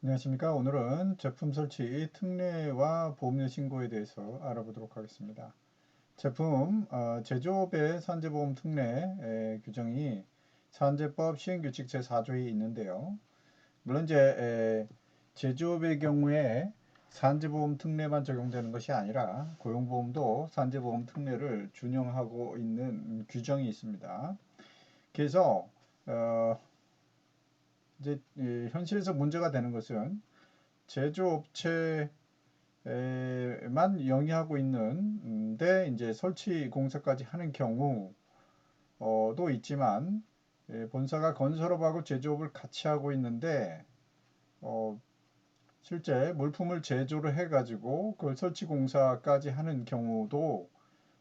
안녕하십니까. 오늘은 제품 설치 특례와 보험료 신고에 대해서 알아보도록 하겠습니다. 제품 제조업의 산재보험 특례 규정이 산재법 시행규칙 제4조에 있는데요. 물론 이제 제조업의 경우에 산재보험 특례만 적용되는 것이 아니라 고용보험도 산재보험 특례를 준용하고 있는 규정이 있습니다. 그래서 이제 현실에서 문제가 되는 것은 제조업체만 영위하고 있는데 이제 설치 공사까지 하는 경우도 있지만 본사가 건설업하고 제조업을 같이 하고 있는데 실제 물품을 제조를 해가지고 그걸 설치 공사까지 하는 경우도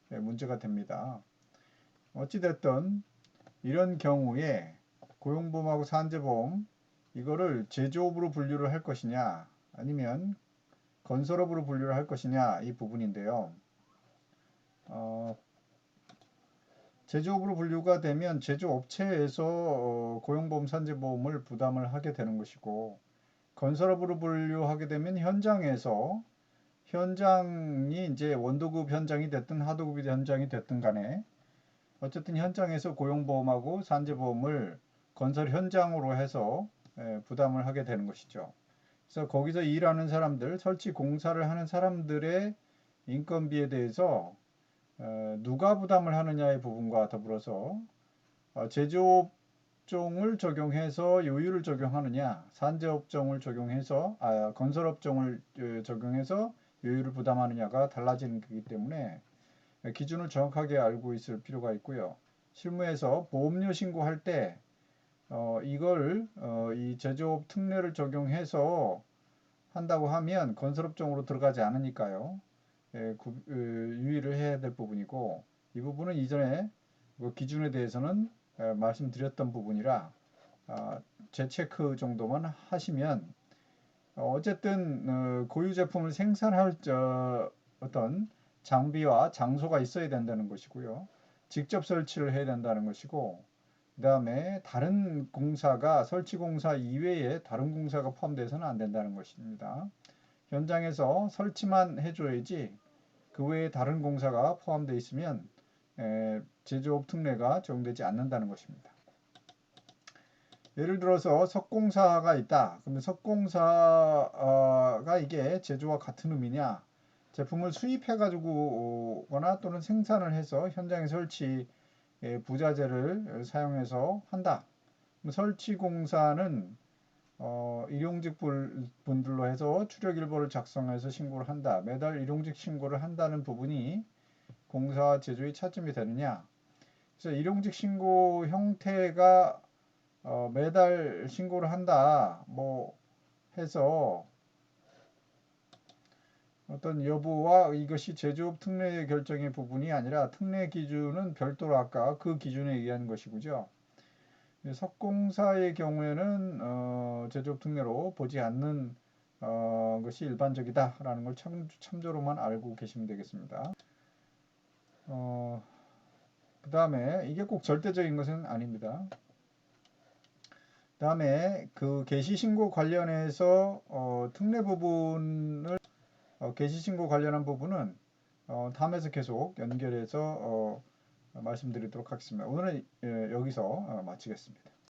문제가 됩니다. 어찌됐든 이런 경우에 고용보험하고 산재보험 이거를 제조업으로 분류를 할 것이냐 아니면 건설업으로 분류를 할 것이냐 이 부분인데요. 제조업으로 분류가 되면 제조업체에서 고용보험 산재보험을 부담을 하게 되는 것이고, 건설업으로 분류하게 되면 현장이 이제 원도급 현장이 됐든 하도급 현장이 됐든 간에 어쨌든 현장에서 고용보험하고 산재보험을 건설 현장으로 해서 부담을 하게 되는 것이죠. 그래서 거기서 일하는 사람들, 설치 공사를 하는 사람들의 인건비에 대해서 누가 부담을 하느냐의 부분과 더불어서 제조업종을 적용해서 요율을 적용하느냐, 산재업종을 적용해서 건설업종을 적용해서 요율을 부담하느냐가 달라지는 거기 때문에 기준을 정확하게 알고 있을 필요가 있고요. 실무에서 보험료 신고할 때 이걸 이 제조업 특례를 적용해서 한다고 하면 건설업종으로 들어가지 않으니까요. 유의를 해야 될 부분이고, 이 부분은 이전에 그 기준에 대해서는 말씀드렸던 부분이라 재체크 정도만 하시면 어쨌든 고유 제품을 생산할 어떤 장비와 장소가 있어야 된다는 것이고요. 직접 설치를 해야 된다는 것이고, 그 다음에 다른 공사가 설치 공사 이외에 다른 공사가 포함돼서는 안 된다는 것입니다. 현장에서 설치만 해줘야지 그 외에 다른 공사가 포함되어 있으면 제조업 특례가 적용되지 않는다는 것입니다. 예를 들어서 석공사가 있다. 그러면 석공사가 이게 제조와 같은 의미냐? 제품을 수입해 가지고 오거나 또는 생산을 해서 현장에 설치 부자재를 사용해서 한다. 설치 공사는 일용직 분들로 해서 추력일보를 작성해서 신고를 한다. 매달 일용직 신고를 한다는 부분이 공사 제조의 차점이 되느냐? 그래서 일용직 신고 형태가 매달 신고를 한다. 뭐 해서 어떤 여부와 이것이 제조업 특례 결정의 부분이 아니라 특례 기준은 별도로 아까 그 기준에 의한 것이고요. 석공사의 경우에는 제조업 특례로 보지 않는 것이 일반적이다라는 걸 참조로만 알고 계시면 되겠습니다. 그 다음에 이게 꼭 절대적인 것은 아닙니다. 그 다음에 그 개시신고 관련해서 특례 부분을 개시신고 관련한 부분은 다음에서 계속 연결해서 말씀드리도록 하겠습니다. 오늘은 여기서 마치겠습니다.